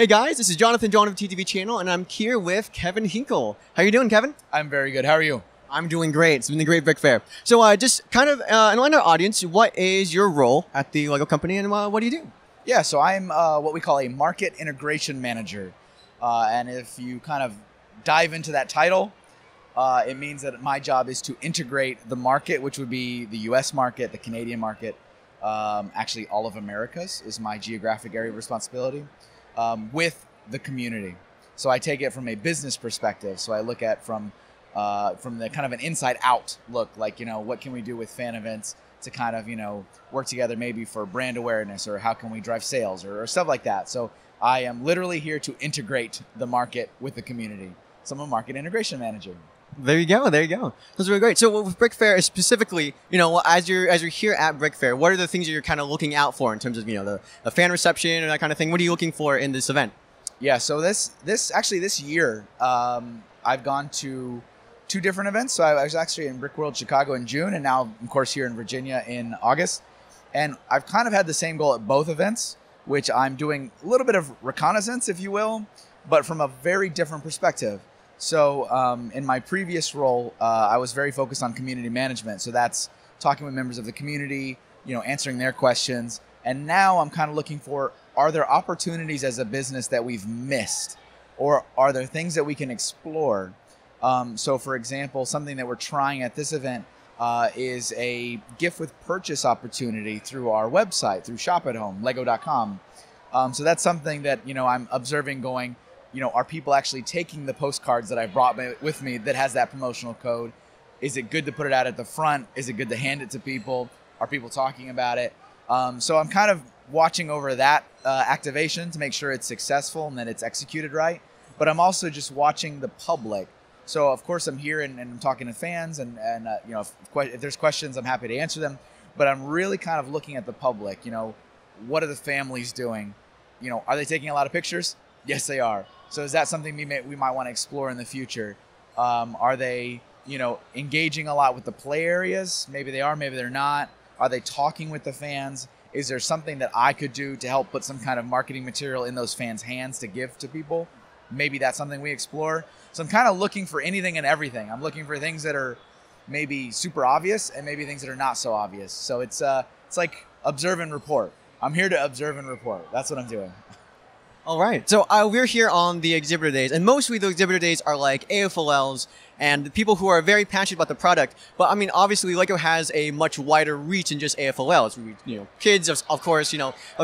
Hey guys, this is Jonathan John of TTV channel, and I'm here with Kevin Hinkle. How you doing, Kevin? I'm very good. How are you? I'm doing great. It's been a great Brickfair. So just kind of enlighten our audience, what is your role at the Lego company and what do you do? Yeah, so I'm what we call a market integration manager. And if you kind of dive into that title, it means that my job is to integrate the market, which would be the US market, the Canadian market, actually all of America's is my geographic area of responsibility, with the community. So I take it from a business perspective. So I look at from the kind of an inside out look, like, what can we do with fan events to kind of, work together maybe for brand awareness, or how can we drive sales or stuff like that. So I am literally here to integrate the market with the community. So I'm a market integration manager. There you go. There you go. That's really great. So with Brickfair specifically, as you're here at Brickfair, what are the things that you're kind of looking out for in terms of, the fan reception and that kind of thing? What are you looking for in this event? Yeah. So this year, I've gone to 2 different events. So I was actually in Brickworld Chicago in June, and now, of course, here in Virginia in August. And I've kind of had the same goal at both events, which I'm doing a little bit of reconnaissance, if you will, but from a very different perspective. So in my previous role, I was very focused on community management. So that's talking with members of the community, answering their questions. And now I'm kind of looking for, are there opportunities as a business that we've missed? Or are there things that we can explore? So for example, something that we're trying at this event is a gift with purchase opportunity through our website, through Shop at Home, lego.com. So that's something that, I'm observing going, are people actually taking the postcards that I brought with me that has that promotional code? Is it good to put it out at the front? Is it good to hand it to people? Are people talking about it? So I'm kind of watching over that activation to make sure it's successful and that it's executed right. But I'm also just watching the public. So of course I'm here and I'm talking to fans, and if there's questions, I'm happy to answer them. But I'm really kind of looking at the public. What are the families doing? Are they taking a lot of pictures? Yes, they are. So is that something we might want to explore in the future? Are they, engaging a lot with the play areas? Maybe they are, maybe they're not. Are they talking with the fans? Is there something that I could do to help put some kind of marketing material in those fans' hands to give to people? Maybe that's something we explore. So I'm kind of looking for anything and everything. I'm looking for things that are maybe super obvious and maybe things that are not so obvious. So it's like observe and report. I'm here to observe and report. That's what I'm doing. All right. So we're here on the exhibitor days, and mostly the exhibitor days are like AFLLs and the people who are very passionate about the product. But I mean, obviously, Lego has a much wider reach than just AFLLs. Kids, of course,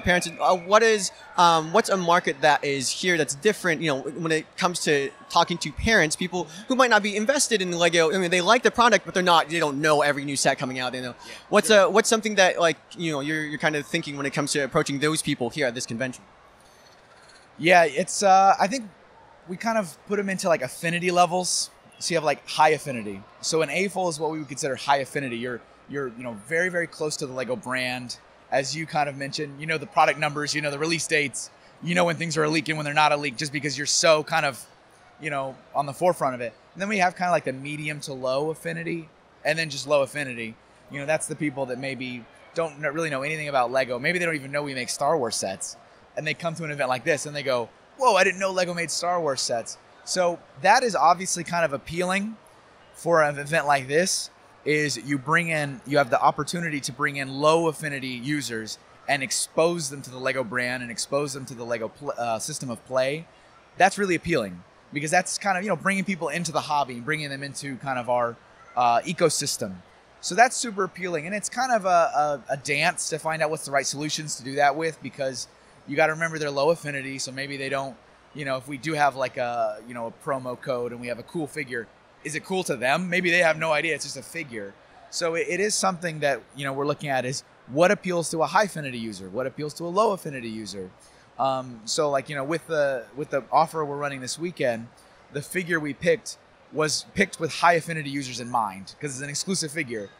parents. What's a market that is here that's different? When it comes to talking to parents, people who might not be invested in Lego. I mean, they like the product, but they don't know every new set coming out. What's something that you're kind of thinking when it comes to approaching those people here at this convention? Yeah, it's I think we kind of put them into like affinity levels. So you have like high affinity. So an AFOL is what we would consider high affinity. You're very, very close to the Lego brand. As you kind of mentioned, the product numbers, the release dates, when things are a leak and when they're not a leak, just because you're so kind of, on the forefront of it. And then we have kind of like the medium to low affinity, and then just low affinity. That's the people that maybe don't really know anything about Lego. Maybe they don't even know we make Star Wars sets. And they come to an event like this and they go, whoa, I didn't know Lego made Star Wars sets. So that is obviously kind of appealing for an event like this, is you have the opportunity to bring in low affinity users and expose them to the Lego brand and expose them to the Lego system of play. That's really appealing, because that's kind of, bringing people into the hobby, bringing them into kind of our ecosystem. So that's super appealing. And it's kind of a dance to find out what's the right solutions to do that with, because you got to remember they're low affinity, so maybe they don't, if we do have like a promo code and we have a cool figure, is it cool to them? Maybe they have no idea, it's just a figure. So it is something that, we're looking at, is what appeals to a high affinity user? What appeals to a low affinity user? So like, with the offer we're running this weekend, the figure we picked was picked with high affinity users in mind, because it's an exclusive figure.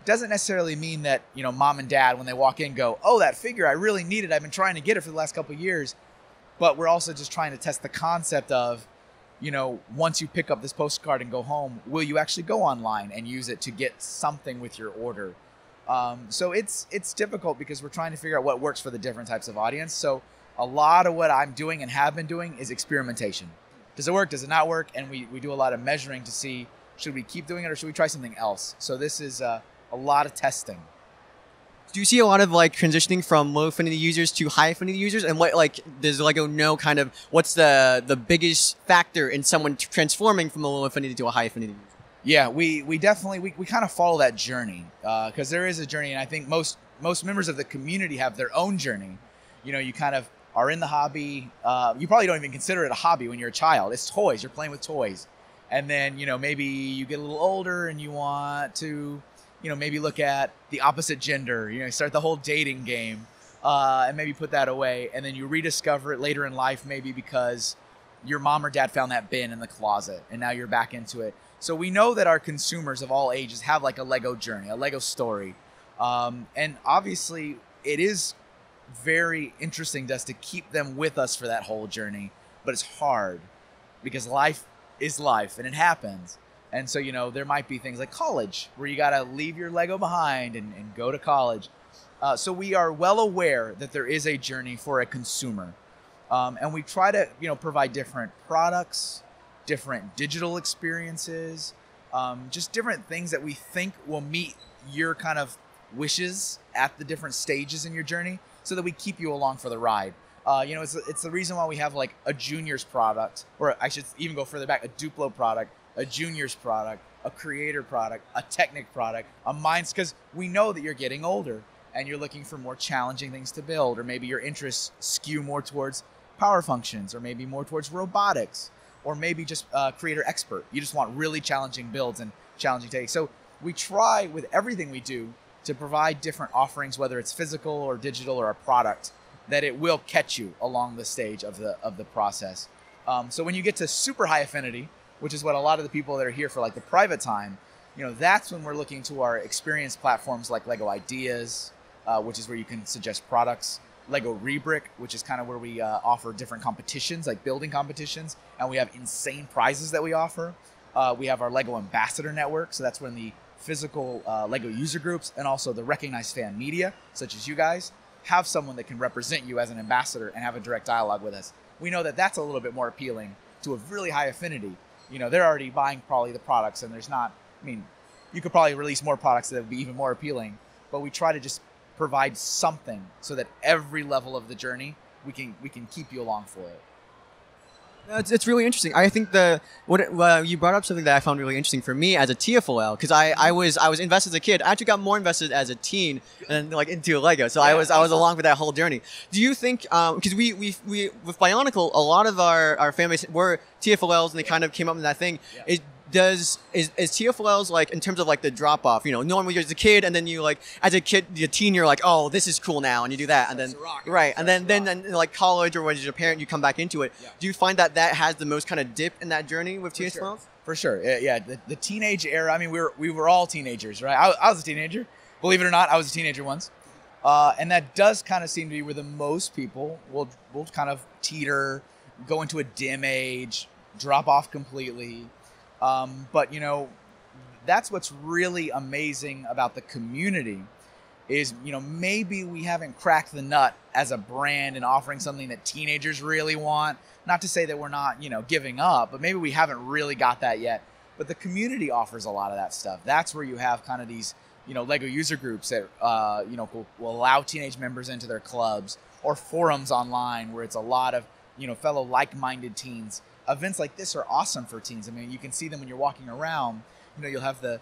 Doesn't necessarily mean that, mom and dad, when they walk in, go, oh, that figure, I really need it. I've been trying to get it for the last couple of years. But we're also just trying to test the concept of, once you pick up this postcard and go home, will you actually go online and use it to get something with your order? So it's difficult, because we're trying to figure out what works for the different types of audience. So a lot of what I'm doing and have been doing is experimentation. Does it work? Does it not work? And we do a lot of measuring to see, should we keep doing it or should we try something else? So this is a lot of testing. Do you see a lot of like transitioning from low affinity users to high affinity users? And what, like, does Lego know kind of what's the biggest factor in someone transforming from a low affinity to a high affinity user? Yeah, we definitely, we kind of follow that journey because there is a journey. And I think most members of the community have their own journey. You know, you kind of are in the hobby. You probably don't even consider it a hobby when you're a child. It's toys. You're playing with toys. And then, you know, maybe you get a little older and you want to, you know, maybe look at the opposite gender, you know, start the whole dating game and maybe put that away. And then you rediscover it later in life, maybe because your mom or dad found that bin in the closet and now you're back into it. So we know that our consumers of all ages have like a Lego journey, a Lego story. And obviously it is very interesting to us to keep them with us for that whole journey, but it's hard because life is life and it happens. And so, you know, there might be things like college where you got to leave your Lego behind and go to college. So we are well aware that there is a journey for a consumer. And we try to, you know, provide different products, different digital experiences, just different things that we think will meet your kind of wishes at the different stages in your journey so that we keep you along for the ride. You know, it's the reason why we have like a juniors product, or I should even go further back, a Duplo product, a juniors product, a creator product, a Technic product, a Minds, because we know that you're getting older and you're looking for more challenging things to build, or maybe your interests skew more towards power functions, or maybe more towards robotics, or maybe just creator expert. You just want really challenging builds and challenging takes. So we try with everything we do to provide different offerings, whether it's physical or digital or a product, that it will catch you along the stage of the process. So when you get to super high affinity, which is what a lot of the people that are here for like the private time, you know, that's when we're looking to our experience platforms like Lego Ideas, which is where you can suggest products, Lego Rebrick, which is kind of where we offer different competitions, like building competitions, and we have insane prizes that we offer. We have our Lego Ambassador Network, so that's when the physical Lego user groups and also the recognized fan media, such as you guys, have someone that can represent you as an ambassador and have a direct dialogue with us. We know that that's a little bit more appealing to a really high affinity. You know, they're already buying probably the products, and there's not, I mean, you could probably release more products that would be even more appealing, but we try to just provide something so that every level of the journey, we can keep you along for it. It's really interesting. I think you brought up something that I found really interesting for me as a TFOL, because I was invested as a kid. I actually got more invested as a teen and like into Lego. So I was along for that whole journey. Do you think because we with Bionicle, a lot of our fan base were TFOLs and they kind of came up with that thing. Yeah. Is TFOLs like in terms of like the drop off? You know, normally you're as a kid and then you like as a kid, a teen, you're like, oh, this is cool now, and you do that, and then right, and then like college or when you're a parent, you come back into it. Yeah. Do you find that has the most kind of dip in that journey with TFOLs? For sure, yeah. The teenage era. I mean, we were all teenagers, right? I was a teenager. Believe it or not, I was a teenager once, and that does kind of seem to be where the most people will kind of teeter, go into a dim age, drop off completely. But, you know, that's what's really amazing about the community is, you know, maybe we haven't cracked the nut as a brand and offering something that teenagers really want. Not to say that we're not, you know, giving up, but maybe we haven't really got that yet. But the community offers a lot of that stuff. That's where you have kind of these, you know, Lego user groups that, you know, will allow teenage members into their clubs, or forums online where it's a lot of, you know, fellow like-minded teens. Events like this are awesome for teens. I mean, you can see them when you're walking around. You know, you'll have the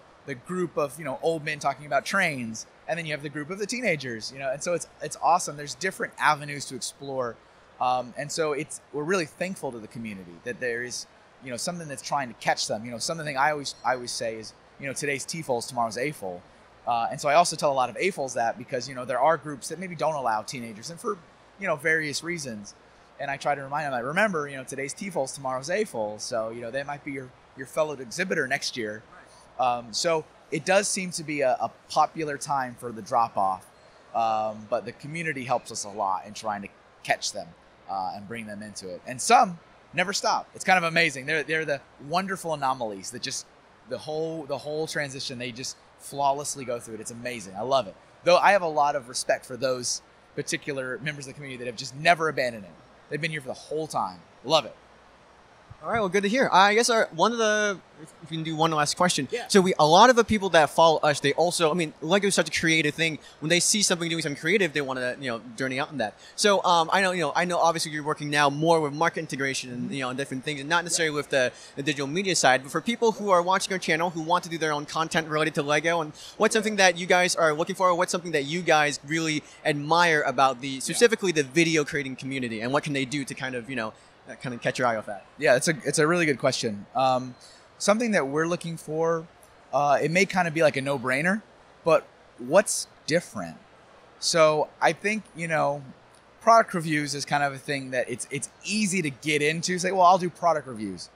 group of, you know, old men talking about trains, and then you have the group of the teenagers, you know, and so it's awesome. There's different avenues to explore. And so we're really thankful to the community that there is, you know, something that's trying to catch them. You know, something I always say is, you know, today's T-Fols, tomorrow's A-Fol. And so I also tell a lot of A-Fols that because, you know, there are groups that maybe don't allow teenagers, and for, you know, various reasons. And I try to remind them, like, remember, you know, today's T-Fols, tomorrow's A-Fols. So, you know, they might be your fellow exhibitor next year. So it does seem to be a popular time for the drop-off. But the community helps us a lot in trying to catch them and bring them into it. And some never stop. It's kind of amazing. They're the wonderful anomalies that just, the whole transition, they just flawlessly go through it. It's amazing. I love it. Though I have a lot of respect for those particular members of the community that have just never abandoned it. They've been here for the whole time. Love it. All right, well, good to hear. I guess one of the, if we can do one last question. Yeah. So a lot of the people that follow us, they also, I mean, Lego is such a creative thing. When they see something doing something creative, they want to, journey out in that. So I know obviously you're working now more with market integration and, and different things, and not necessarily with the digital media side. But for people who are watching our channel, who want to do their own content related to Lego, and what's something that you guys are looking for, or what's something that you guys really admire about specifically the video creating community, and what can they do to kind of, kind of catch your eye off that? Yeah, it's a really good question. Something that we're looking for, it may kind of be like a no-brainer, but what's different? So I think, product reviews is kind of a thing that it's easy to get into. Say, well, I'll do product reviews.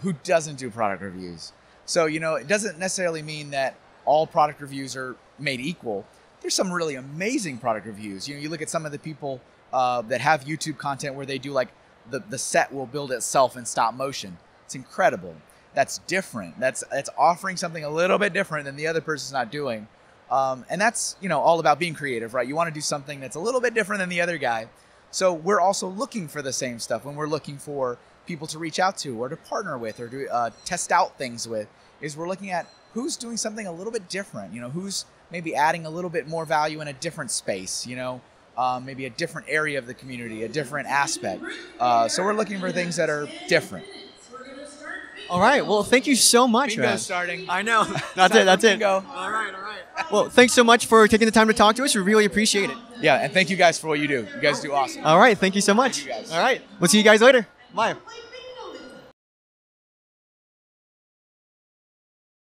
Who doesn't do product reviews? So, it doesn't necessarily mean that all product reviews are made equal. There's some really amazing product reviews. You look at some of the people that have YouTube content where they do like the set will build itself in stop motion. It's incredible. That's different. That's offering something a little bit different than the other person's not doing. And that's, all about being creative, right? You want to do something that's a little bit different than the other guy. So we're also looking for the same stuff when we're looking for people to reach out to or to partner with or to test out things with, is we're looking at who's doing something a little bit different, who's maybe adding a little bit more value in a different space, maybe a different area of the community, a different aspect. So we're looking for things that are different. All right. Well, thank you so much, Bingo's man. starting. I know. That's it. That's it. Bingo. All right. Well, thanks so much for taking the time to talk to us. We really appreciate it. Yeah, and thank you guys for what you do. You guys do awesome. All right. Thank you so much. Thank you guys. All right. We'll see you guys later. Bye.